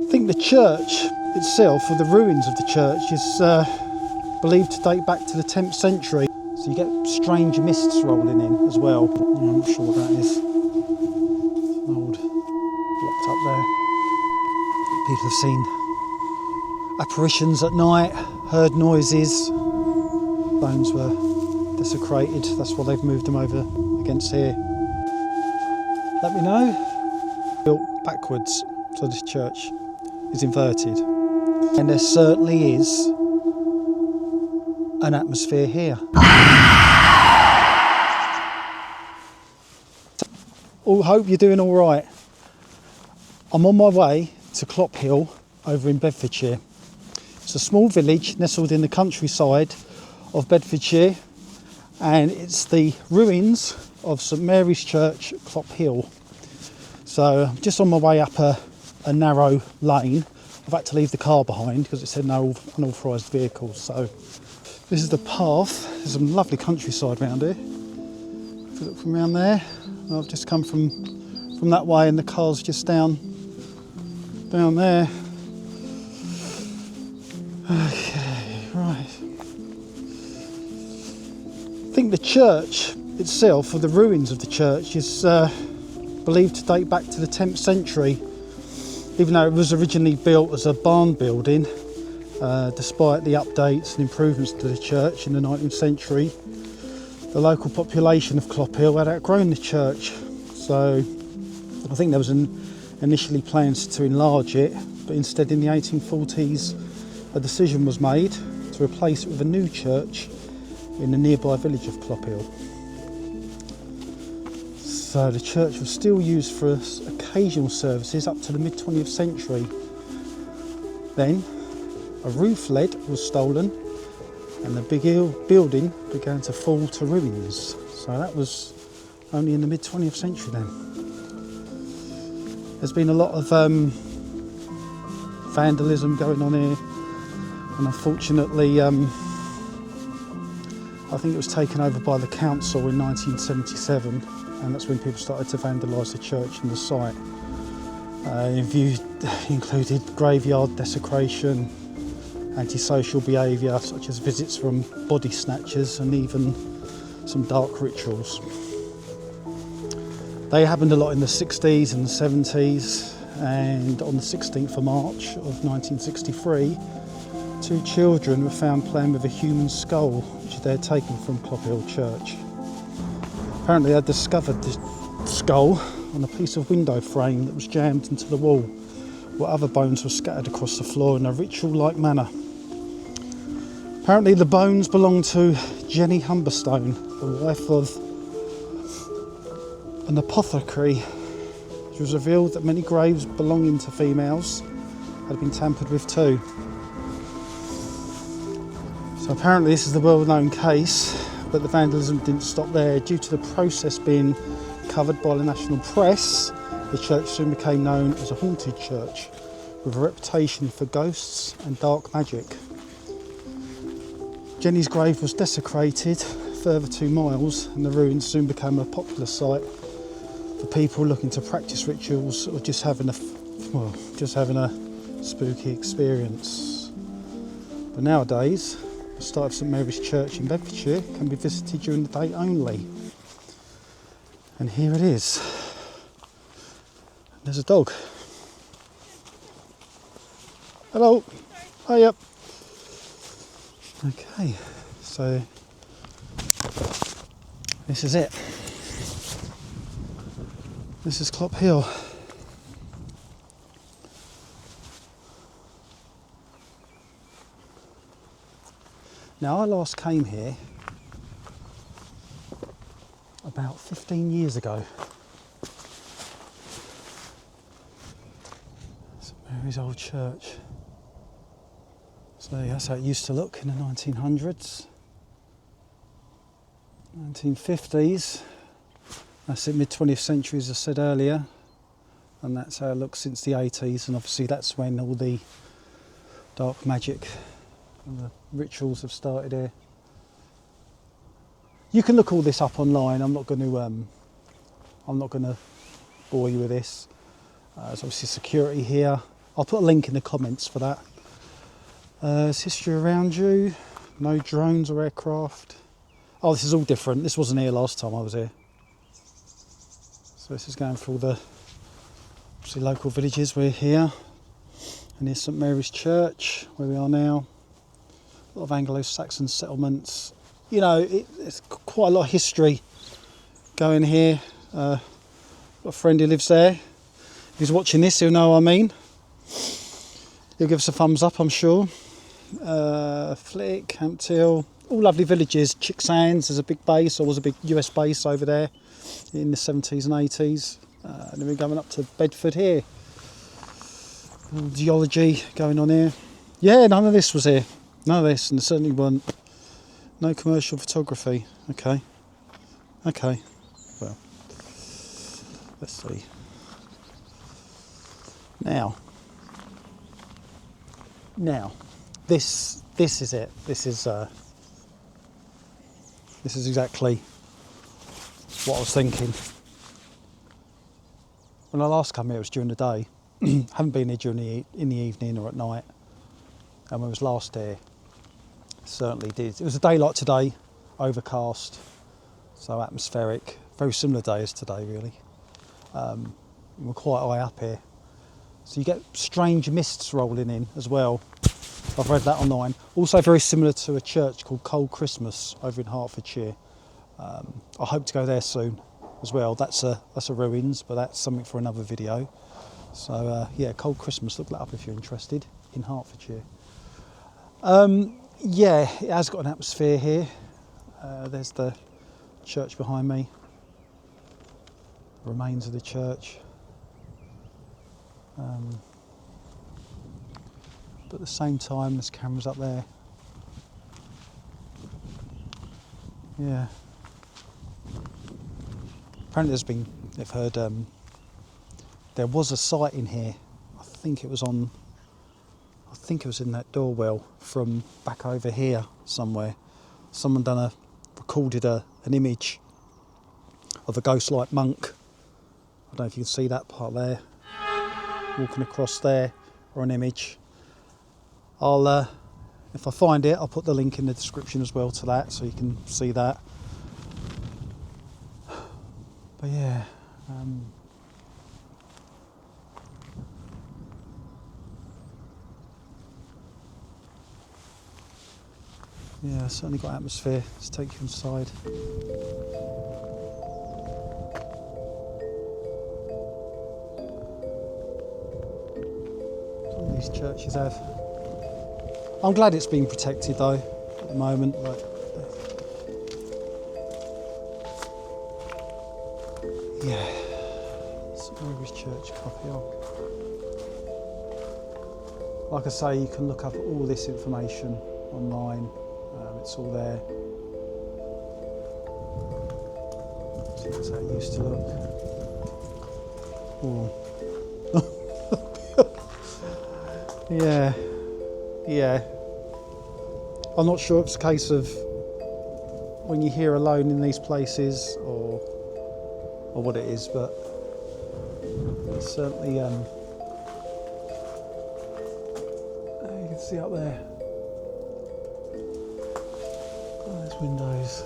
I think the church itself, or the ruins of the church, is believed to date back to the 10th century. So you get strange mists rolling in as well. Yeah, I'm not sure what that is. It's an old locked up there. People have seen apparitions at night, heard noises. Bones were desecrated. That's why they've moved them over against here. Let me know. Built backwards, so this church is inverted. And there certainly is an atmosphere here. Hope you're doing all right. I'm on my way to Clophill over in Bedfordshire. It's a small village nestled in the countryside of Bedfordshire, and it's the ruins of St Mary's Church, Clophill. So I'm just on my way up a narrow lane. I've had to leave the car behind because it said no unauthorised vehicles. So this is the path. There's some lovely countryside around here. If you look from around there, I've just come from that way, and the car's just down there. Okay, right. I think the church itself, or the ruins of the church, is believed to date back to the 10th century, even though it was originally built as a barn building. Despite the updates and improvements to the church in the 19th century, the local population of Clophill had outgrown the church. So I think there was initially plans to enlarge it, but instead in the 1840s a decision was made to replace it with a new church in the nearby village of Clophill. So the church was still used for occasional services up to the mid-20th century. Then a roof lead was stolen and the big building began to fall to ruins. So that was only in the mid-20th century then. There's been a lot of vandalism going on here, and unfortunately I think it was taken over by the council in 1977, and that's when people started to vandalise the church and the site. Included graveyard desecration, antisocial behaviour such as visits from body snatchers, and even some dark rituals. They happened a lot in the 60s and the 70s, and on the 16th of March of 1963, 2 children were found playing with a human skull which they had taken from Clophill Church. Apparently they discovered the skull on a piece of window frame that was jammed into the wall, while other bones were scattered across the floor in a ritual-like manner. Apparently the bones belonged to Jenny Humberstone, the wife of an apothecary. It was revealed that many graves belonging to females had been tampered with too. So apparently this is the well-known case, but the vandalism didn't stop there. Due to the process being covered by the national press, the church soon became known as a haunted church, with a reputation for ghosts and dark magic. Jenny's grave was desecrated further 2 miles, and the ruins soon became a popular site for people looking to practice rituals or just having a spooky experience. But nowadays, the site of St Mary's Church in Bedfordshire can be visited during the day only. And here it is. There's a dog. Hello. Hiya. Okay, so this is it. This is Clophill. Now I last came here about 15 years ago. St Mary's old church. So that's how it used to look in the 1900s, 1950s. That's it, mid-20th century, as I said earlier, and that's how it looks since the 80s. And obviously that's when all the dark magic and the rituals have started here. You can look all this up online. I'm not going to bore you with this. There's obviously security here. I'll put a link in the comments for that. There's history around you. No drones or aircraft. Oh, this is all different. This wasn't here last time I was here. So this is going through all the obviously local villages. We're here. And here's St Mary's Church, where we are now. A lot of Anglo-Saxon settlements. You know, it's quite a lot of history going here. Got a friend who lives there. If he's watching this, he'll know what I mean. He'll give us a thumbs up, I'm sure. Flick, Hamptill, all lovely villages. Chicksands, there's a big base, or was a big US base over there in the 70s and 80s. And then we're going up to Bedford here. Geology going on here. Yeah, none of this was here. None of this, and there certainly weren't. No commercial photography. Okay. Okay. Well, let's see. Now, this is it. This is exactly what I was thinking. When I last came here, it was during the day. Haven't been here in the evening or at night. And when I was last here, certainly did. It was a day like today, overcast, so atmospheric. Very similar day as today, really. We're quite high up here, so you get strange mists rolling in as well. I've read that online. Also very similar to a church called Cold Christmas over in Hertfordshire. I hope to go there soon as well. That's a ruins, but that's something for another video. So yeah, Cold Christmas, look that up if you're interested, in Hertfordshire. Yeah, it has got an atmosphere here. There's the church behind me. Remains of the church. But at the same time, there's cameras up there. Yeah. Apparently they've heard, there was a site in here. I think it was in that doorwell from back over here somewhere. Someone recorded an image of a ghost-like monk. I don't know if you can see that part there, walking across there, or an image. If I find it, I'll put the link in the description as well to that, so you can see that. But yeah, yeah, certainly got atmosphere. Let's take you inside. Some of these churches have. I'm glad it's being protected though at the moment. Yeah, St Mary's Church, Clophill. Like I say, you can look up all this information online. It's all there. So that's how it used to look. Yeah. I'm not sure it's a case of when you're here alone in these places or what it is, but it's certainly you can see up there. Oh, there's windows.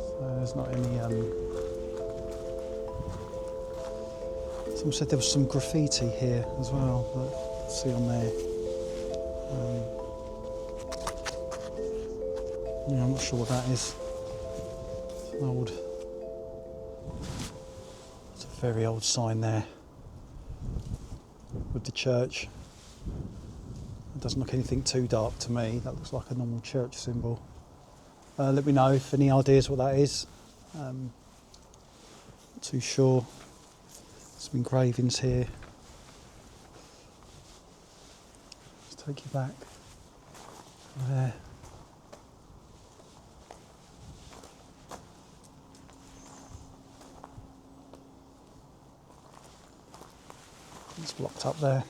So there's not any someone said there was some graffiti here as well, but see on there. Yeah, I'm not sure what that is. It's an it's a very old sign there with the church. It doesn't look anything too dark to me. That looks like a normal church symbol. Let me know if any ideas what that is. Not too sure. Some engravings here. Let's take you back there. It's blocked up there.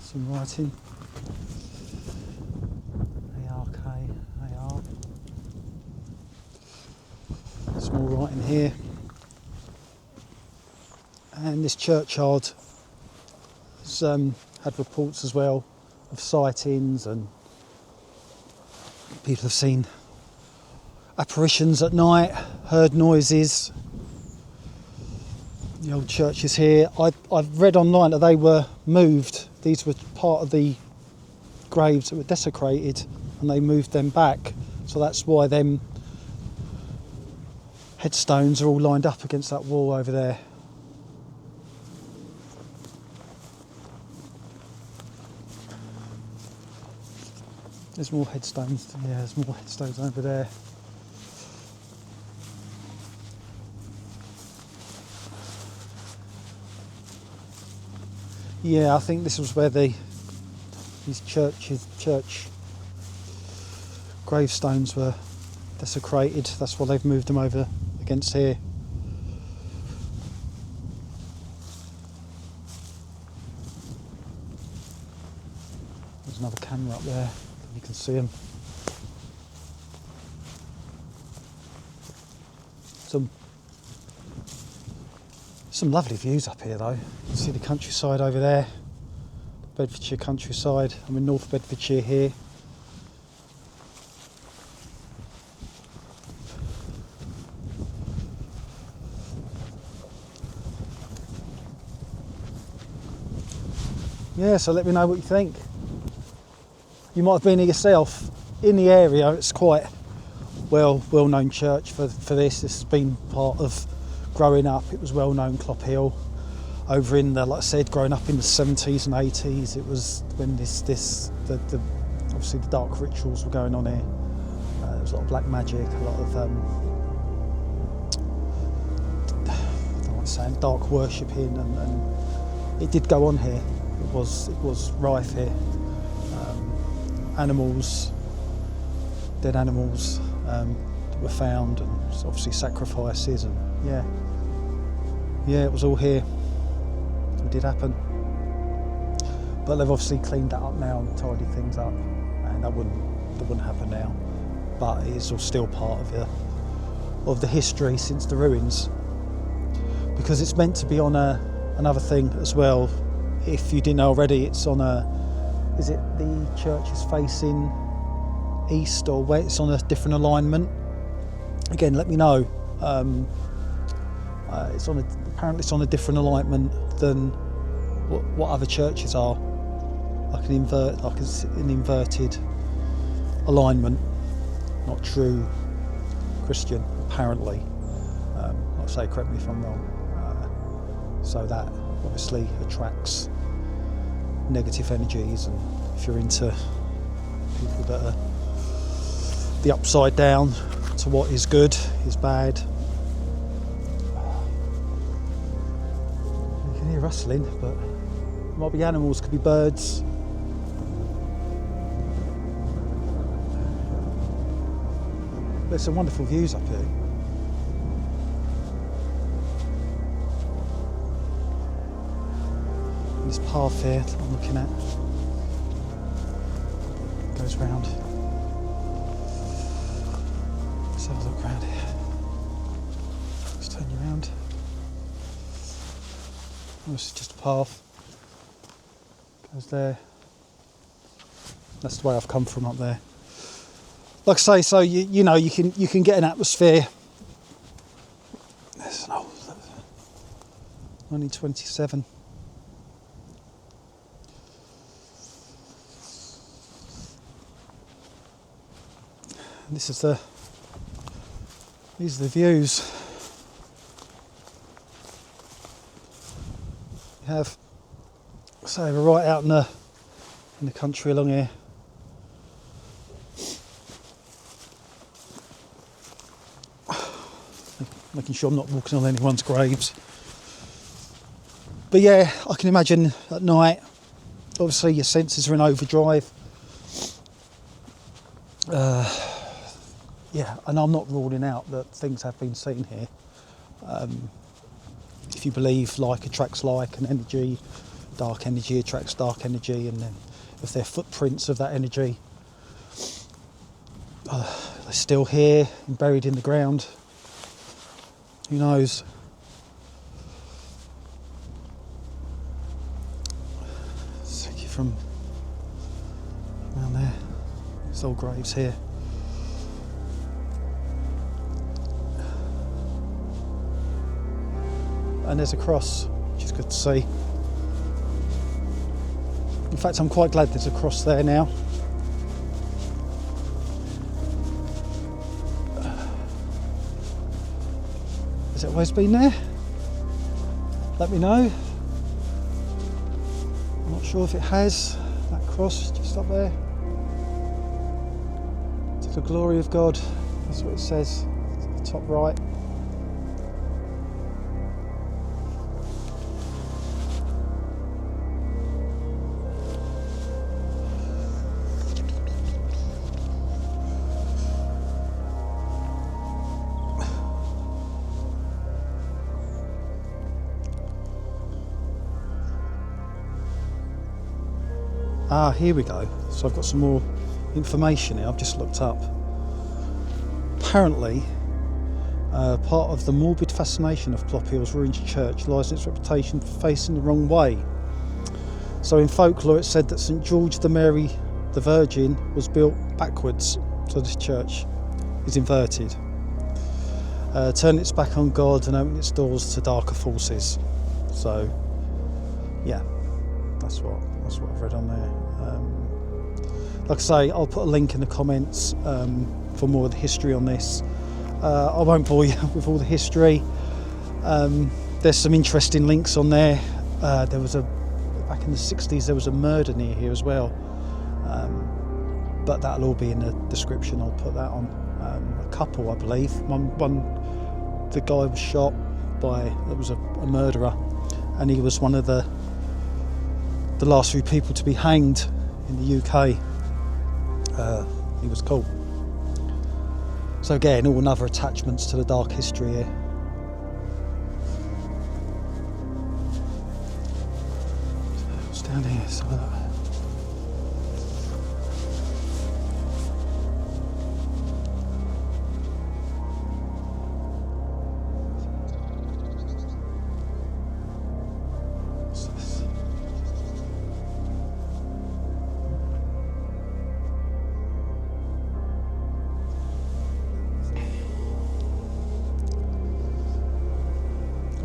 Some writing. more right in here. And this churchyard has had reports as well of sightings, and people have seen apparitions at night, heard noises. The old church is here. I've read online that they were moved. These were part of the graves that were desecrated, and they moved them back. So that's why them headstones are all lined up against that wall over there. There's more headstones. Yeah, there's more headstones over there. Yeah, I think this was where these church gravestones were desecrated. That's why they've moved them over against here. There's another camera up there. You can see them. Some lovely views up here though. You can see the countryside over there, Bedfordshire countryside. I'm in North Bedfordshire here. Yeah, so let me know what you think. You might have been here yourself. In the area, it's quite well-known church for this. This has been part of growing up. It was well-known, Clophill. Over in the, like I said, growing up in the 70s and 80s, it was when the obviously the dark rituals were going on here. There was a lot of black magic, a lot of I don't want to say dark worshipping, and it did go on here. It was rife here. Animals, dead animals that were found, and obviously sacrifices, and yeah, it was all here. It did happen, but they've obviously cleaned that up now and tidied things up, and that wouldn't happen now. But it is all still part of the history since the ruins, because it's meant to be on another thing as well. If you didn't know already, it's on is it the church is facing east or west? It's on a different alignment. Again, let me know. Apparently it's on a different alignment than what other churches are. Like an inverted alignment, not true Christian, apparently. Like I say, correct me if I'm wrong. So that obviously attracts negative energies, and if you're into people that are the upside down to what is good is bad. You can hear rustling, but it might be animals, could be birds. There's some wonderful views up here. This path here that I'm looking at goes round. Let's have a look round here. Let's turn you around. Oh, this is just a path. Goes there. That's the way I've come from up there. Like I say, so you know you can get an atmosphere. There's an old 1927. These are the views. You have, say, we're right out in the country along here. Making sure I'm not walking on anyone's graves. But yeah, I can imagine at night, obviously your senses are in overdrive. Yeah, and I'm not ruling out that things have been seen here. If you believe like attracts like, and dark energy attracts dark energy, and then if they're footprints of that energy, they're still here and buried in the ground. Who knows? Let's take you from around there. There's old graves here. And there's a cross, which is good to see. In fact, I'm quite glad there's a cross there now. Has it always been there? Let me know. I'm not sure if it has. That cross just up there. To the glory of God. That's what it says. At the top right. Ah, here we go. So I've got some more information here. I've just looked up. Apparently, part of the morbid fascination of Clophill's ruined church lies in its reputation for facing the wrong way. So in folklore, it's said that St George the Mary the Virgin was built backwards. So this church is inverted, turning its back on God and opening its doors to darker forces. So, yeah, that's what I've read on there. Like I say, I'll put a link in the comments for more of the history on this. I won't bore you with all the history. There's some interesting links on there. Back in the 60s, there was a murder near here as well. But that'll all be in the description. I'll put that on. A couple, I believe. The guy was shot there was a murderer, and he was one of the last few people to be hanged in the UK. He was caught. So again, all another attachments to the dark history here. What's down here? Some of that.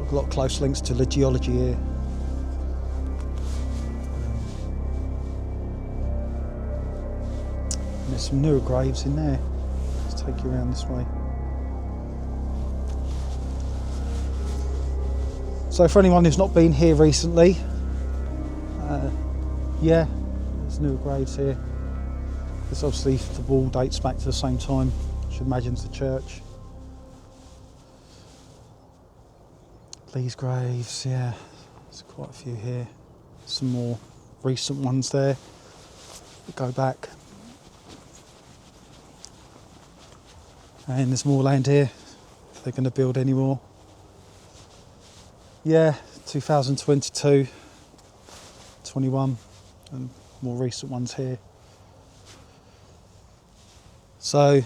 A lot of close links to the geology here. And there's some newer graves in there. Let's take you around this way. So for anyone who's not been here recently, yeah, there's newer graves here. This obviously the wall dates back to the same time. I should imagine it's the church. These graves, yeah, there's quite a few here. Some more recent ones there that go back. And there's more land here, if they're going to build any more. Yeah, 2022, 21, and more recent ones here. So,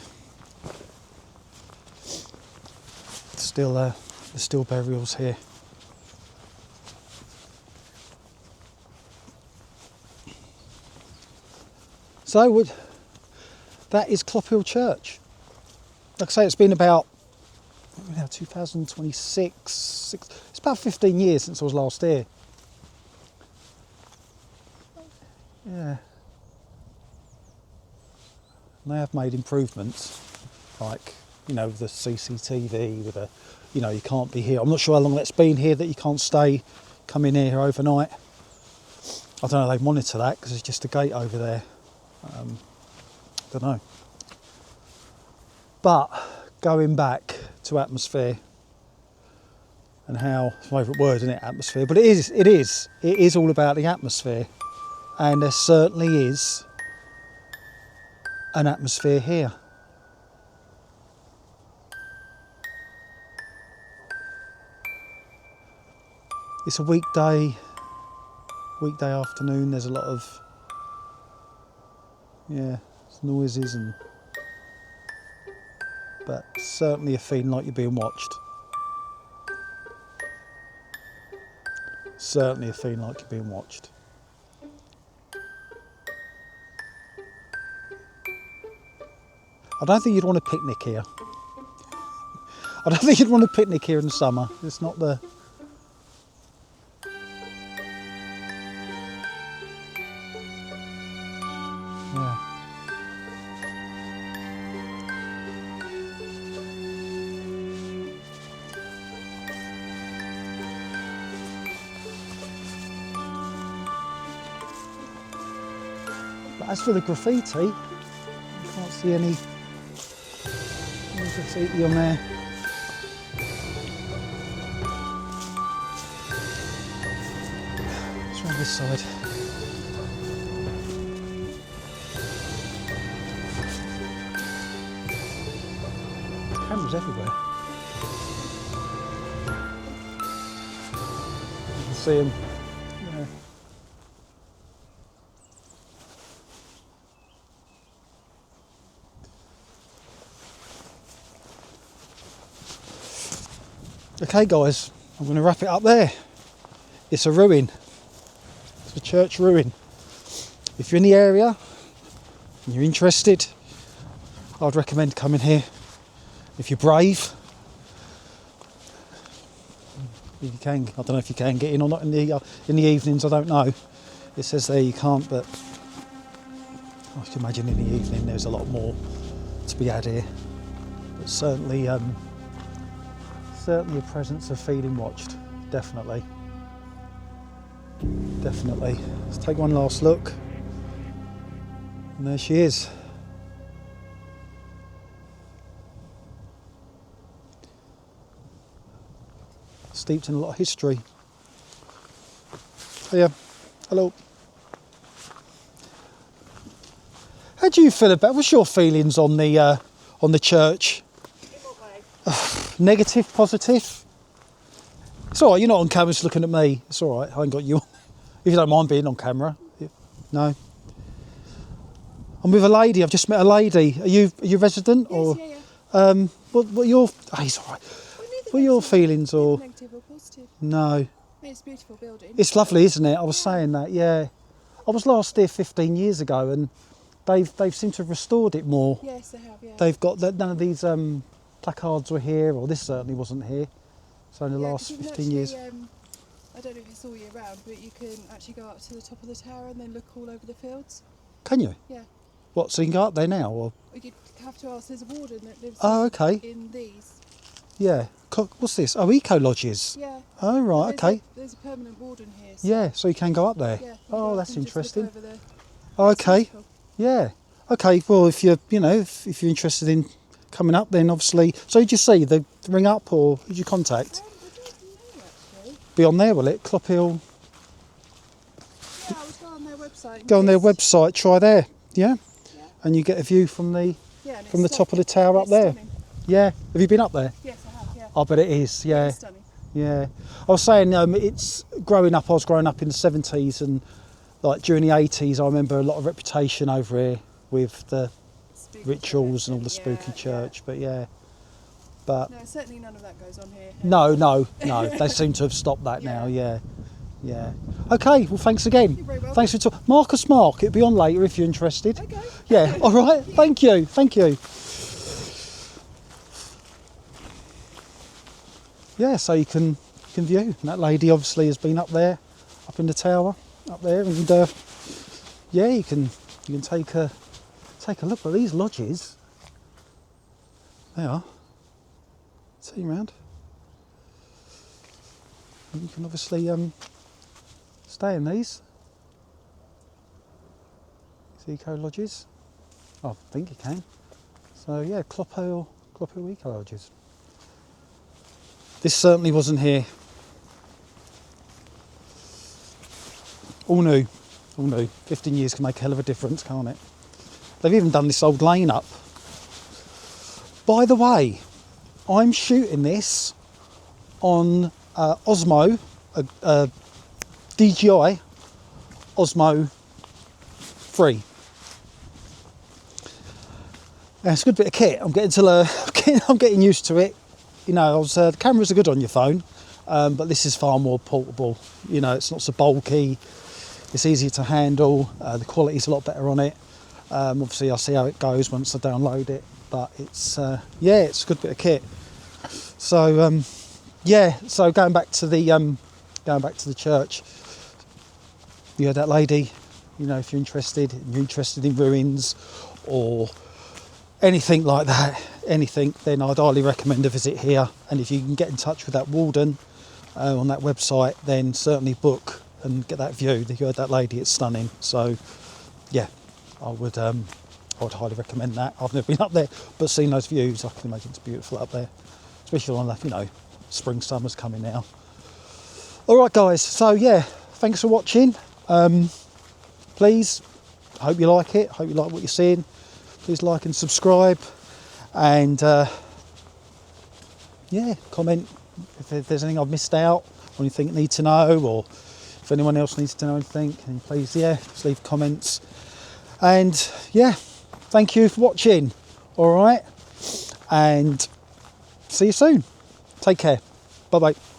there's still burials here. So that is Clophill Church. Like I say, it's been about 2026. It's about 15 years since I was last here. Yeah. And they have made improvements, like, you know, the CCTV with you can't be here. I'm not sure how long that's been here, that you can't come in here overnight. I don't know, they monitor that because there's just a gate over there. Don't know. But going back to atmosphere and how, it's my favourite word, isn't it, atmosphere? But it is all about the atmosphere. And there certainly is an atmosphere here. It's a weekday afternoon. There's a lot of noises but certainly a feeling like you're being watched. Certainly a feeling like you're being watched. I don't think you'd want a picnic here. I don't think you'd want a picnic here in the summer. It's not the... Yeah. But as for the graffiti, you can't see any graffiti on there. Let's try this side. Cameras everywhere. You can see them. Yeah. Okay guys, I'm going to wrap it up there. It's a ruin. It's a church ruin. If you're in the area and you're interested, I'd recommend coming here. If you're brave, if you can, I don't know if you can get in or not in the evenings, I don't know. It says there you can't, but I can imagine in the evening there's a lot more to be had here. But certainly a presence of feeling watched, definitely. Definitely. Let's take one last look. And there she is. Steeped in a lot of history. Oh yeah, hello. How do you feel about, what's your feelings on the church? Negative, positive? It's alright, you're not on camera, just looking at me. It's alright, I ain't got you on. If you don't mind being on camera. No. I'm with a lady, I've just met a lady. Are you resident? Yes, or, yeah. What are your, he's alright. What are your feelings or? Negative or positive? No. It's a beautiful building. It's lovely, isn't it? I was saying that, yeah. I was last here 15 years ago and they've seemed to have restored it more. Yes, they have, yeah. They've got, none of these placards were here, or this certainly wasn't here. So in the last 15 years. I don't know if it's all year round, but you can actually go up to the top of the tower and then look all over the fields. Can you? Yeah. What, so you can go up there now? Or? You'd have to ask, there's a warden that lives in these. Yeah. What's this? Oh, eco lodges. Yeah. Oh, right, okay. There's a permanent warden here. So yeah, so you can go up there. Yeah. Oh, that's interesting. Oh, okay. Yeah. Okay, well, if you're, if you're interested in coming up, then obviously, so did you see the ring up or who did you contact? I don't know, Be on there, will it? Clophill. Yeah, I was going on their website. Go on their website, try there, yeah? Yeah. And you get a view from the top of the tower up there. Stunning. Yeah. Have you been up there? Yes, I have, yeah. I bet it is, yeah. It's stunning. Yeah. I was saying, it's growing up, I was growing up in the 70s and like during the 80s, I remember a lot of reputation over here with the spooky rituals and all the spooky church, but yeah. But no, certainly none of that goes on here. No. They seem to have stopped that now, yeah. Okay, well, thanks again. You're very welcome. Thanks for talking. MarkusMark, it'll be on later if you're interested. Okay. Yeah, all right. Thank you. Yeah, so you can view. And that lady obviously has been up there, up in the tower, up there, and yeah, you can take a look at these lodges. They are. See you round. And you can obviously stay in these eco lodges. I think you can. So yeah, Clophill eco lodges. This certainly wasn't here. All new. 15 years can make a hell of a difference, can't it? They've even done this old lane up. By the way, I'm shooting this on Osmo, DJI Osmo 3. Yeah, it's a good bit of kit. I'm getting used to it. The cameras are good on your phone. but this is far more portable. You know, it's not so bulky, it's easier to handle, the quality's a lot better on it. Obviously I'll see how it goes once I download it, but it's yeah, it's a good bit of kit. So yeah, so going back to the church, you heard that lady. You know, if you're interested in ruins or anything like that, then I'd highly recommend a visit here. And if you can get in touch with that warden on that website, then certainly book and get that view. You heard that lady, it's stunning. So yeah, I would highly recommend that. I've never been up there, but seeing those views, I can imagine it's beautiful up there, especially on that, you know, spring, summer's coming now. All right, guys. So yeah, thanks for watching. Please, I hope you like it. Hope you like what you're seeing. Please like and subscribe, and yeah, comment if there's anything I've missed out or anything you need to know, or if anyone else needs to know anything, then please, yeah, just leave comments. And yeah, thank you for watching. All right, and see you soon. Take care. Bye bye.